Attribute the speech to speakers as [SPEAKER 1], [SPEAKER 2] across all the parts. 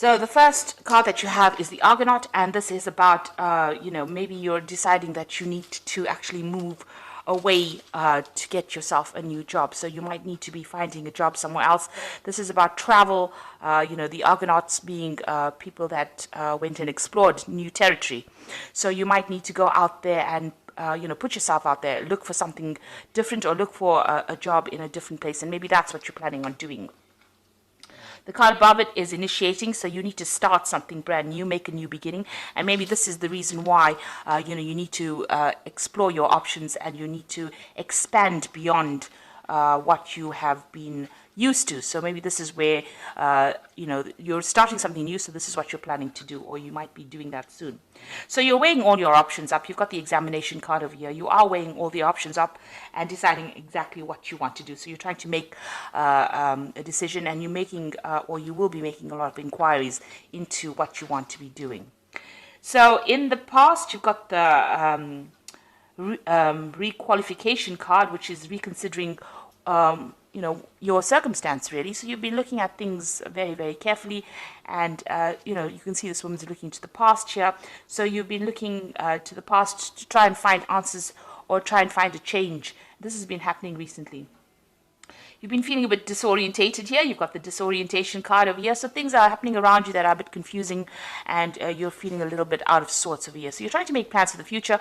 [SPEAKER 1] So the first card that you have is the Argonaut, and this is about, maybe you're deciding that you need to actually move away to get yourself a new job. So you might need to be finding a job somewhere else. This is about travel, the Argonauts being people that went and explored new territory. So you might need to go out there and put yourself out there, look for something different, or look for a job in a different place. And maybe that's what you're planning on doing. The card above it is initiating, so you need to start something brand new, make a new beginning, and maybe this is the reason why you need to explore your options, and you need to expand beyond what you have been used to. So maybe this is where you're starting something new, so this is what you're planning to do, or you might be doing that soon. So you're weighing all your options up. You've got the examination card over here. You are weighing all the options up and deciding exactly what you want to do. So you're trying to make a decision, and you're making or you will be making a lot of inquiries into what you want to be doing. So in the past, you've got the requalification card, which is reconsidering your circumstance, really. So you've been looking at things very, very carefully, and you can see this woman's looking to the past here. So you've been looking to the past to try and find answers or try and find a change. This has been happening recently. You've been feeling a bit disorientated here. You've got the disorientation card over here. So things are happening around you that are a bit confusing, and you're feeling a little bit out of sorts over here. So you're trying to make plans for the future.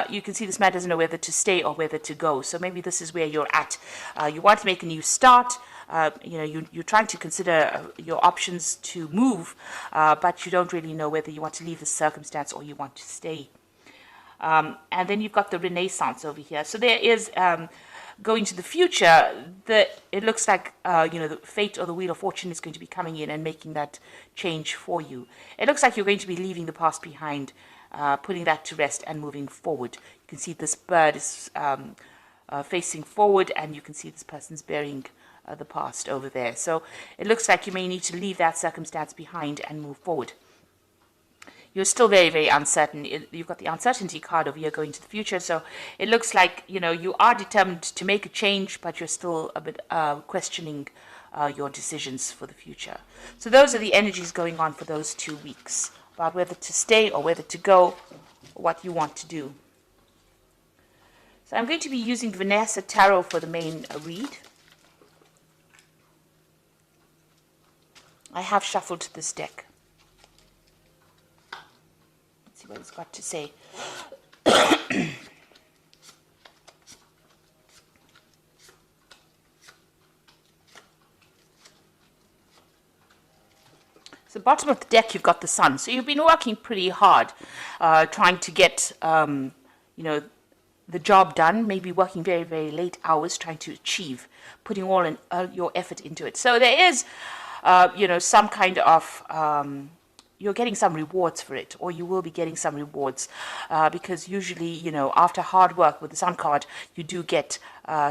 [SPEAKER 1] You can see this man doesn't know whether to stay or whether to go. So maybe this is where you're at. You want to make a new start. You're trying to consider your options to move, but you don't really know whether you want to leave the circumstance or you want to stay. And then you've got the Renaissance over here. So there is... going to the future, it looks like the fate or the wheel of fortune is going to be coming in and making that change for you. It looks like you're going to be leaving the past behind, putting that to rest and moving forward. You can see this bird is facing forward, and you can see this person's burying the past over there. So it looks like you may need to leave that circumstance behind and move forward. You're still very, very uncertain. You've got the uncertainty card over here going to the future. So it looks like, you are determined to make a change, but you're still a bit questioning your decisions for the future. So those are the energies going on for those 2 weeks, about whether to stay or whether to go, or what you want to do. So I'm going to be using Vanessa Tarot for the main read. I have shuffled this deck. What it's got to say. So bottom of the deck, you've got the Sun. So you've been working pretty hard, trying to get, the job done, maybe working very, very late hours, trying to achieve, putting all your effort into it. So there is, some kind of... you're getting some rewards for it, or you will be getting some rewards, because usually, after hard work with the Sun card, you do get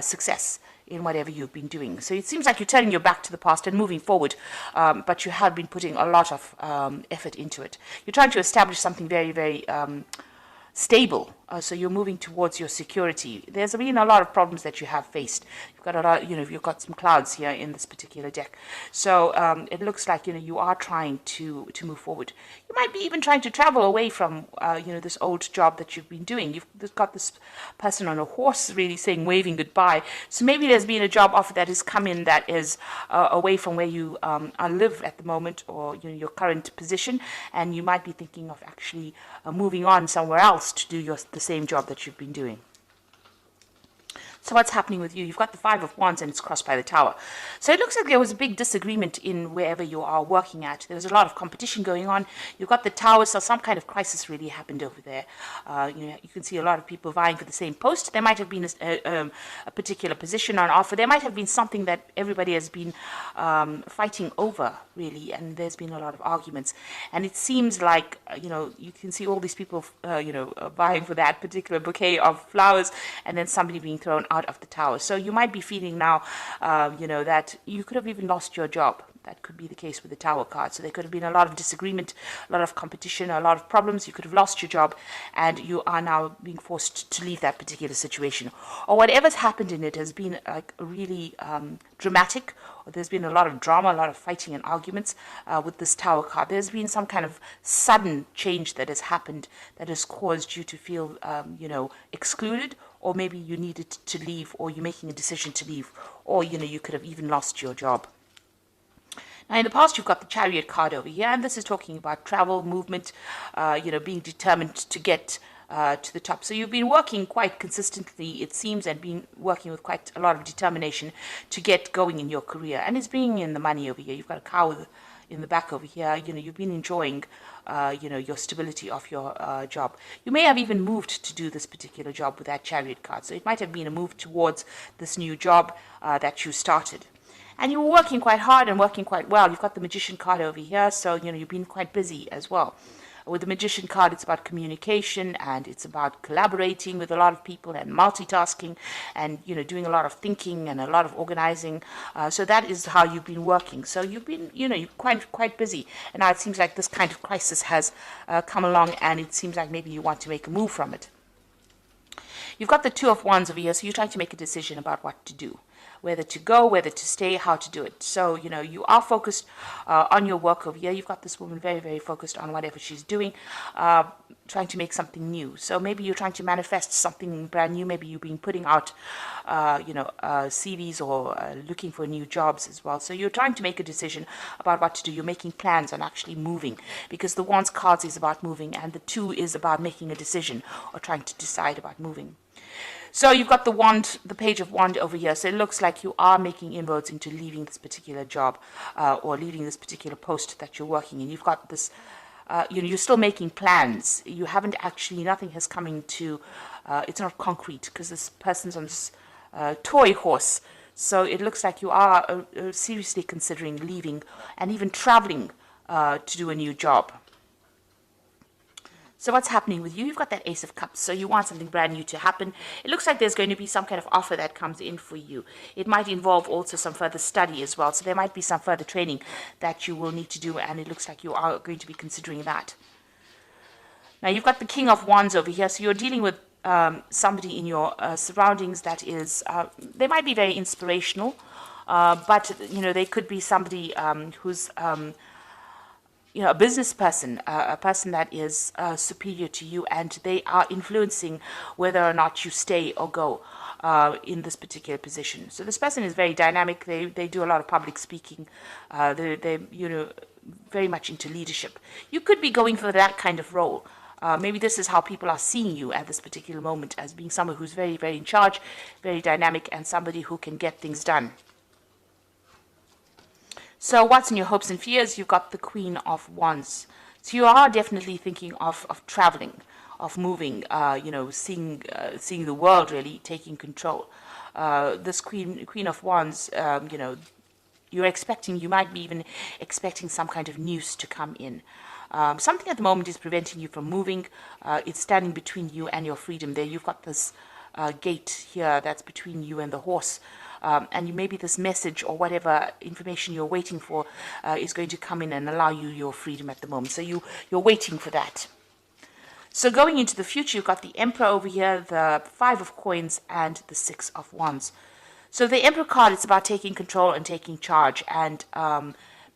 [SPEAKER 1] success in whatever you've been doing. So it seems like you're turning your back to the past and moving forward, but you have been putting a lot of effort into it. You're trying to establish something very, very stable. So you're moving towards your security. There's been a lot of problems that you have faced. You've got a lot, you've got some clouds here in this particular deck. So it looks like, you are trying to move forward. You might be even trying to travel away from, this old job that you've been doing. You've got this person on a horse really saying, waving goodbye. So maybe there's been a job offer that has come in that is away from where you live at the moment, or, your current position. And you might be thinking of actually moving on somewhere else to do the same job that you've been doing. So what's happening with you? You've got the Five of Wands, and it's crossed by the Tower. So it looks like there was a big disagreement in wherever you are working at. There was a lot of competition going on. You've got the Tower, so some kind of crisis really happened over there. You can see a lot of people vying for the same post. There might have been a particular position on offer. There might have been something that everybody has been fighting over, really, and there's been a lot of arguments. And it seems like, you can see all these people, vying for that particular bouquet of flowers, and then somebody being thrown out out of the Tower. So you might be feeling now, that you could have even lost your job. That could be the case with the Tower card. So there could have been a lot of disagreement, a lot of competition, a lot of problems. You could have lost your job and you are now being forced to leave that particular situation. Or whatever's happened in it has been like really dramatic, or there's been a lot of drama, a lot of fighting and arguments with this Tower card. There's been some kind of sudden change that has happened that has caused you to feel, excluded, or maybe you needed to leave, or you're making a decision to leave, or, you could have even lost your job. Now, in the past, you've got the Chariot card over here, and this is talking about travel, movement, being determined to get to the top. So you've been working quite consistently, it seems, and been working with quite a lot of determination to get going in your career. And it's bringing in the money over here. You've got a cow in the back over here. You've been enjoying, your stability of your job. You may have even moved to do this particular job with that Chariot card. So it might have been a move towards this new job that you started. And you were working quite hard and working quite well. You've got the Magician card over here, so, you've been quite busy as well. With the Magician card, it's about communication, and it's about collaborating with a lot of people and multitasking and, doing a lot of thinking and a lot of organizing. So that is how you've been working. So you've been, you're quite busy. And now it seems like this kind of crisis has come along, and it seems like maybe you want to make a move from it. You've got the Two of Wands over here, so you're trying to make a decision about what to do. Whether to go, whether to stay, how to do it. So, you are focused on your work over here. You've got this woman very, very focused on whatever she's doing, trying to make something new. So maybe you're trying to manifest something brand new. Maybe you've been putting out, CVs or looking for new jobs as well. So you're trying to make a decision about what to do. You're making plans on actually moving, because the Wands cards is about moving, and the Two is about making a decision or trying to decide about moving. So you've got the Page of Wand over here. So it looks like you are making inroads into leaving this particular job or leaving this particular post that you're working in. You've got this, you're still making plans. You haven't actually, nothing has come into, it's not concrete, because this person's on this toy horse. So it looks like you are seriously considering leaving and even traveling to do a new job. So what's happening with you? You've got that Ace of Cups, so you want something brand new to happen. It looks like there's going to be some kind of offer that comes in for you. It might involve also some further study as well, so there might be some further training that you will need to do, and it looks like you are going to be considering that. Now, you've got the King of Wands over here, so you're dealing with somebody in your surroundings that is, they might be very inspirational, but, they could be somebody who's... a business person, a person that is superior to you, and they are influencing whether or not you stay or go in this particular position. So this person is very dynamic. They do a lot of public speaking. They very much into leadership. You could be going for that kind of role. Maybe this is how people are seeing you at this particular moment, as being someone who's very, very in charge, very dynamic, and somebody who can get things done. So what's in your hopes and fears? You've got the Queen of Wands. So you are definitely thinking of traveling, of moving, seeing the world, really, taking control. This Queen of Wands, you might be even expecting some kind of news to come in. Something at the moment is preventing you from moving. It's standing between you and your freedom there. You've got this gate here that's between you and the horse. And maybe this message or whatever information you're waiting for is going to come in and allow you your freedom at the moment. So you're waiting for that. So going into the future, you've got the Emperor over here, the Five of Coins, and the Six of Wands. So the Emperor card, it's about taking control and taking charge, and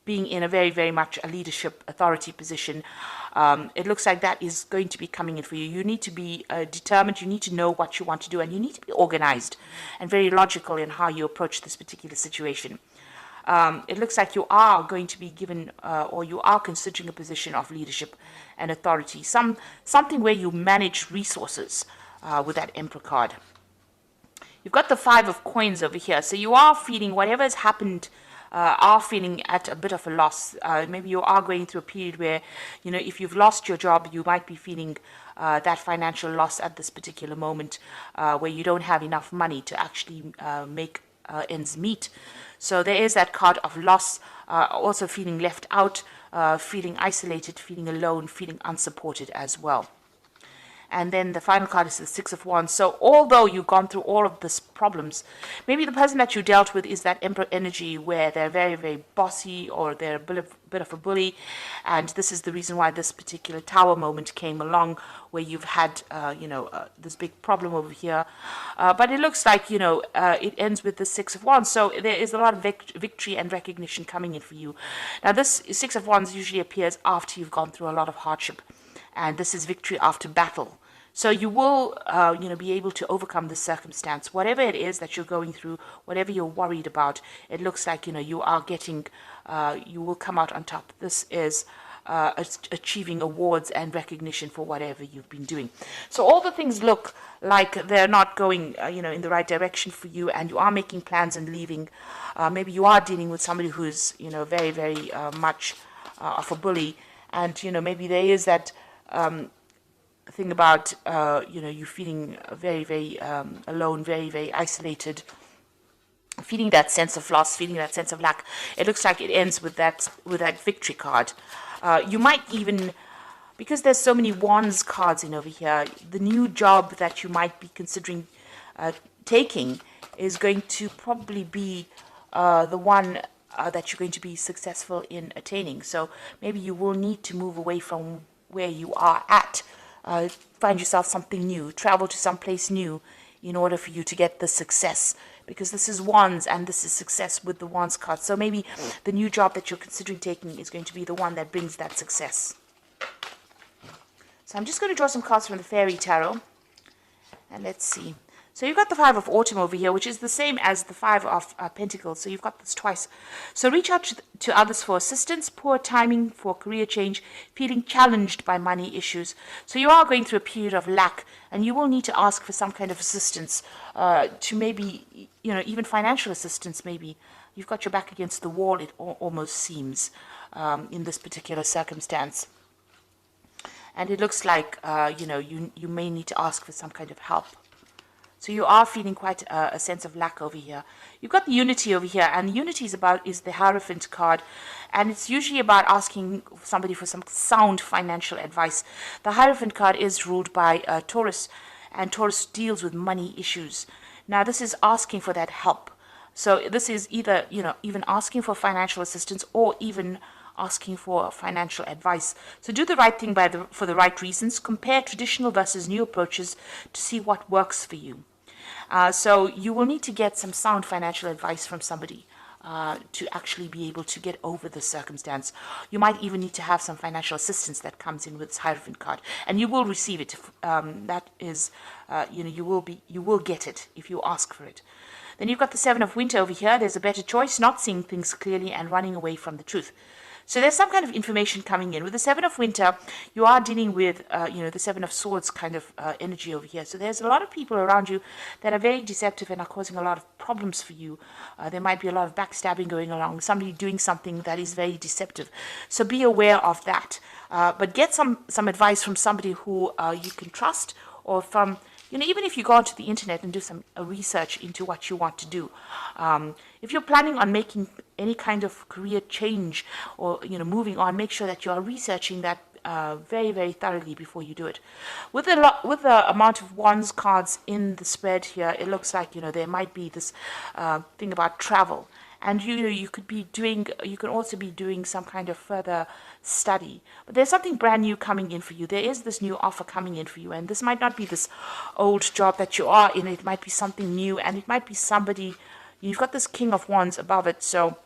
[SPEAKER 1] being in a very, very much a leadership authority position. It looks like that is going to be coming in for you. You need to be determined. You need to know what you want to do, and you need to be organized and very logical in how you approach this particular situation. It looks like you are going to be given, or you are considering a position of leadership and authority, something where you manage resources with that Emperor card. You've got the Five of Coins over here, so you are feeling whatever has happened. Are feeling at a bit of a loss. Maybe you are going through a period where, if you've lost your job, you might be feeling that financial loss at this particular moment, where you don't have enough money to actually make ends meet. So there is that card of loss, also feeling left out, feeling isolated, feeling alone, feeling unsupported as well. And then the final card is the Six of Wands. So although you've gone through all of these problems, maybe the person that you dealt with is that Emperor energy where they're very, very bossy, or they're a bit of a bully. And this is the reason why this particular Tower moment came along, where you've had, this big problem over here. But it looks like, it ends with the Six of Wands. So there is a lot of victory and recognition coming in for you. Now, this Six of Wands usually appears after you've gone through a lot of hardship. And this is victory after battle. So you will, be able to overcome this circumstance. Whatever it is that you're going through, whatever you're worried about, it looks like, you are getting, you will come out on top. This is achieving awards and recognition for whatever you've been doing. So all the things look like they're not going, in the right direction for you, and you are making plans and leaving. Maybe you are dealing with somebody who's, very, very much of a bully. And, maybe there is that thing about, you feeling very, very alone, very, very isolated, feeling that sense of loss, feeling that sense of lack. It looks like it ends with that victory card. You might even, because there's so many wands cards in over here, the new job that you might be considering taking is going to probably be the one that you're going to be successful in attaining. So maybe you will need to move away from where you are at, find yourself something new, travel to someplace new in order for you to get the success, because this is wands and this is success with the wands card. So maybe the new job that you're considering taking is going to be the one that brings that success. So I'm just going to draw some cards from the Fairy Tarot, and let's see. So you've got the Five of Autumn over here, which is the same as the Five of Pentacles. So you've got this twice. So reach out to others for assistance, poor timing for career change, feeling challenged by money issues. So you are going through a period of lack, and you will need to ask for some kind of assistance, to maybe, even financial assistance maybe. You've got your back against the wall, it almost seems, in this particular circumstance. And it looks like, you may need to ask for some kind of help. So you are feeling quite a sense of lack over here. You've got the Unity over here, and Unity is the Hierophant card, and it's usually about asking somebody for some sound financial advice. The Hierophant card is ruled by Taurus, and Taurus deals with money issues. Now this is asking for that help. So this is either, even asking for financial assistance, or even asking for financial advice. So do the right thing for the right reasons. Compare traditional versus new approaches to see what works for you. So you will need to get some sound financial advice from somebody to actually be able to get over the circumstance. You might even need to have some financial assistance that comes in with this Hierophant card, and you will receive it. That is, you will get it if you ask for it. Then you've got the Seven of Winter over here. There's a better choice, not seeing things clearly and running away from the truth. So there's some kind of information coming in. With the Seven of Winter, you are dealing with, the Seven of Swords kind of energy over here. So there's a lot of people around you that are very deceptive and are causing a lot of problems for you. There might be a lot of backstabbing going along, somebody doing something that is very deceptive. So be aware of that. But get some advice from somebody who you can trust, or from, even if you go onto the internet and do some research into what you want to do. If you're planning on making any kind of career change, or, moving on, make sure that you are researching that very, very thoroughly before you do it. With the amount of wands cards in the spread here, it looks like, there might be this thing about travel. And you can also be doing some kind of further study. But there's something brand new coming in for you. There is this new offer coming in for you, and this might not be this old job that you are in. It might be something new, and it might be somebody. You've got this King of Wands above it, so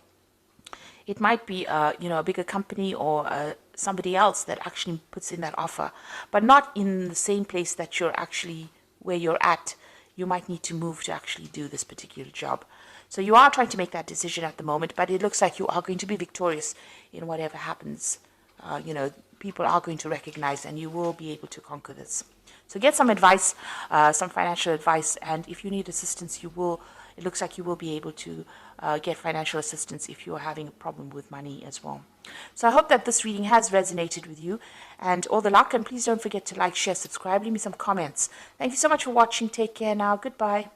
[SPEAKER 1] it might be a bigger company, or somebody else that actually puts in that offer, but not in the same place that you're actually where you're at. You might need to move to actually do this particular job. So you are trying to make that decision at the moment, but it looks like you are going to be victorious in whatever happens. People are going to recognize, and you will be able to conquer this. So get some advice, some financial advice, and if you need assistance, it looks like you will be able to get financial assistance if you are having a problem with money as well. So I hope that this reading has resonated with you, and all the luck, and please don't forget to like, share, subscribe, leave me some comments. Thank you so much for watching. Take care now. Goodbye.